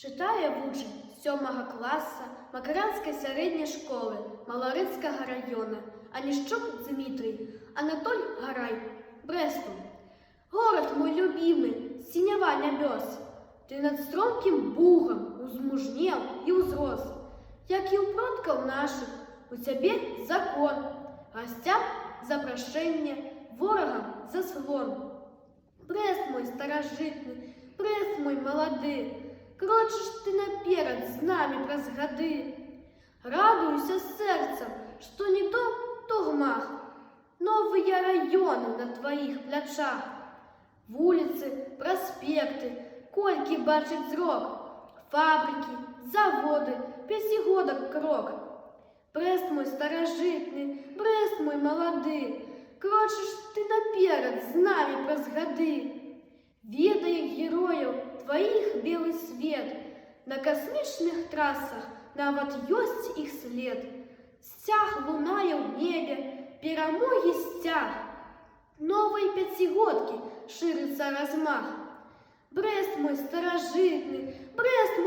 Читає вучень 7 класа Макарянської середньої школи Малорицького району Аніщук Дмитрий, Анатоль Гарай, Бресту. Город мой любимый, синева небес, ты над стромким бугом узмужнел и узрос, як и у продков наших, у тебе закон, гостям за прошение, ворогам за склон. Брест мой старожитный, Брест мой молодый, крочиш ты наперед з нами праз гады. Радуйся сердцем, что не дом, то гмах, новые районы на твоих плячах. Вулицы, проспекты, кольки бачить зрок, фабрики, заводы, пятигодок крок. Брест мой старожитный, Брест мой молодый, крочиш ты наперед з нами праз гады. Ведай героев твоих белый свет, на космічных трассах нават ёсць іх след. Сцяг лунае ў небе, перамогі сцяг, новой пятигодки ширится размах. Брест мой старожитный, Брест